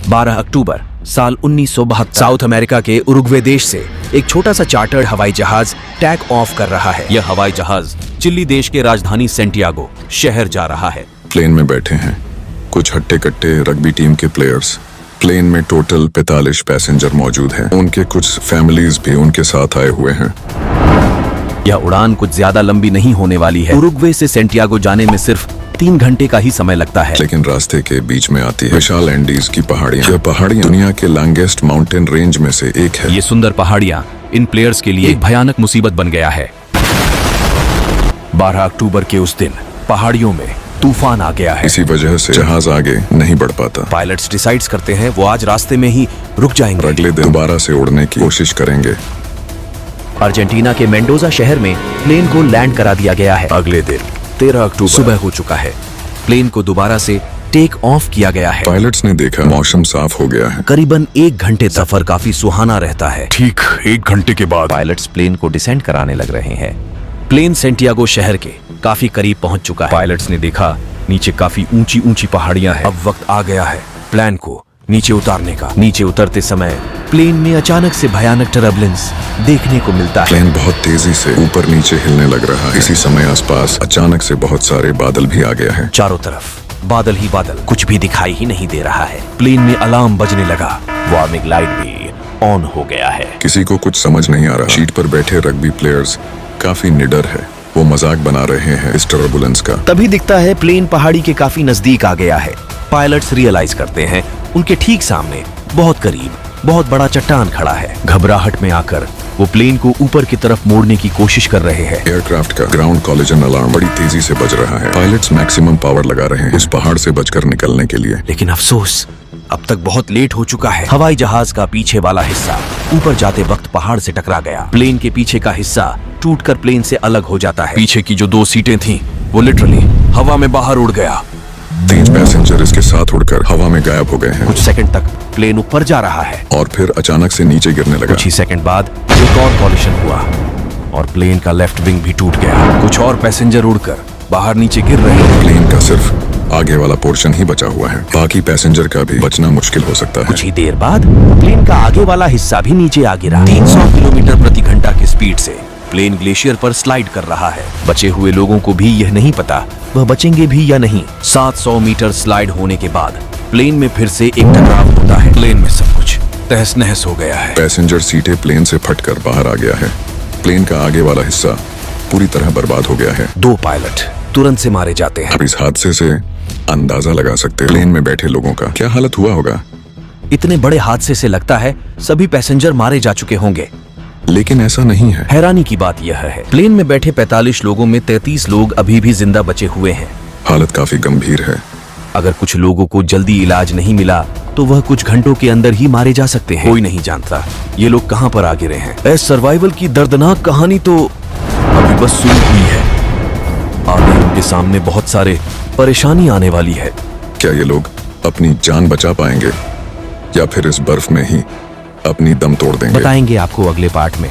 12 अक्टूबर साल 1972 south America के Uruguay देश से एक छोटा सा चार्टर्ड हवाई जहाज टेक ऑफ कर रहा है। यह हवाई जहाज चिली देश के राजधानी सेंटियागो शहर जा रहा है। प्लेन में बैठे हैं कुछ हट्टे कट्टे रग्बी टीम के प्लेयर्स। प्लेन में टोटल 45 पैसेंजर मौजूद हैं। उनके कुछ फैमिलीज भी उनके साथ आए हुए हैं। यह उड़ान कुछ ज्यादा लंबी नहीं होने वाली है। उरुग्वे से सेंटियागो जाने में सिर्फ 3 घंटे का ही समय लगता है। लेकिन रास्ते के बीच में आती है विशाल एंडीज की पहाड़ियाँ। यह पहाड़ियाँ दुनिया के लॉन्गेस्ट माउंटेन रेंज में से एक है। ये सुंदर पहाड़ियाँ इन प्लेयर्स के लिए एक भयानक मुसीबत बन गया है। 12 अक्टूबर के उस दिन पहाड़ियों में तूफान आ गया है। इसी वजह से जहाज आगे नहीं बढ़ पाता। पायलट्स डिसाइड्स करते हैं वो आज रास्ते में ही रुक जाएंगे। अगले दिन दोबारा से उड़ने की कोशिश करेंगे। अर्जेंटीना के मेंडोजा शहर में प्लेन को लैंड करा दिया गया है। अगले दिन 13 अक्टूबर सुबह हो चुका है। प्लेन को दोबारा से टेक ऑफ किया गया है। पायलट्स ने देखा मौसम साफ हो गया है। करीबन 1 घंटे सफर काफी सुहाना रहता है। ठीक 1 घंटे के बाद पायलट्स प्लेन को डिसेंड कराने लग रहे हैं। प्लेन सेंटियागो शहर के काफी करीब पहुंच चुका है। पायलट्स ने देखा नीचे काफी ऊंची ऊंची पहाड़ियां हैं। अब वक्त आ गया है प्लेन को नीचे उतारने का। नीचे उतरते समय प्लेन में अचानक से भयानक टर्बुलेंस देखने को मिलता है। प्लेन बहुत तेजी से ऊपर नीचे हिलने लग रहा है। इसी समय आसपास अचानक से बहुत सारे बादल भी आ गया है। चारों तरफ बादल ही बादल, कुछ भी दिखाई ही नहीं दे रहा है। प्लेन में अलार्म बजने लगा। वार्निंग लाइट भी ऑन हो गया है। किसी को कुछ समझ नहीं आ रहा। सीट पर बैठे रग्बी प्लेयर्स काफी निडर है। वो मजाक बना रहे हैं इस टर्बुलेंस का। तभी दिखता है प्लेन पहाड़ी के काफी नजदीक आ गया है। पायलट्स रियलाइज करते हैं उनके ठीक सामने बहुत करीब बहुत बड़ा चट्टान खड़ा है। घबराहट में आकर वो प्लेन को ऊपर की तरफ मोड़ने की कोशिश कर रहे हैं। एयरक्राफ्ट का ग्राउंड कॉलिजन अलार्म बड़ी तेजी से बज रहा है। पायलट्स मैक्सिमम पावर लगा रहे हैं उस पहाड़ से बचकर निकलने के लिए। लेकिन अफसोस अब तक बहुत लेट हो चुका है। हवाई जहाज का पीछे वाला हिस्सा ऊपर जाते वक्त पहाड़ से टकरा गया। प्लेन के पीछे का हिस्सा टूटकर प्लेन से अलग हो जाता है। पीछे की जो 2 सीटें थीं, वो लिटरली हवा में बाहर उड़ गया। 3 पैसेंजर इसके साथ उड़कर हवा में गायब हो गए हैं। कुछ सेकंड तक प्लेन ऊपर जा रहा है और फिर अचानक से नीचे गिरने लगा। कुछ ही सेकंड बाद एक और कॉलिशन हुआ और प्लेन का लेफ्ट विंग भी टूट गया। कुछ और पैसेंजर उड़कर बाहर नीचे गिर रहे हैं। प्लेन का सिर्फ आगे वाला पोर्शन ही बचा हुआ है। बाकी पैसेंजर का भी बचना मुश्किल हो सकता है। कुछ ही देर बाद प्लेन का आगे वाला हिस्सा भी नीचे आ गिरा। 300 किलोमीटर प्रति घंटा की स्पीड से प्लेन ग्लेशियर पर स्लाइड कर रहा है। बचे हुए लोगों को भी यह नहीं पता वह बचेंगे भी या नहीं। 700 मीटर स्लाइड होने के बाद प्लेन में फिर से एक टकराव होता है। प्लेन में सब कुछ तहस नहस हो गया है। पैसेंजर सीटें प्लेन से फटकर बाहर आ गया है। प्लेन का आगे वाला हिस्सा पूरी तरह बर्बाद हो गया है। 2 पायलट तुरंत से मारे जाते हैं। अब इस हादसे से अंदाजा लगा सकते हैं प्लेन में बैठे लोगों का क्या हालत हुआ होगा। इतने बड़े हादसे से लगता है सभी पैसेंजर मारे जा चुके होंगे, लेकिन ऐसा नहीं है। हैरानी की बात यह है प्लेन में बैठे 45 लोगों में 33 लोग अभी भी जिंदा बचे हुए हैं। हालत काफी गंभीर है। अगर कुछ लोगों को जल्दी इलाज नहीं मिला तो वह कुछ घंटों के अंदर ही मारे जा सकते हैं। कोई नहीं जानता ये लोग कहां पर आ गिरे हैं। इस सर्वाइवल की दर्दनाक कहानी तो अभी बस शुरू हुई है। आगे उनके सामने बहुत सारे परेशानी आने वाली है। क्या ये लोग अपनी जान बचा पाएंगे या फिर इस बर्फ में ही अपनी दम तोड़ देंगे? बताएंगे आपको अगले पार्ट में।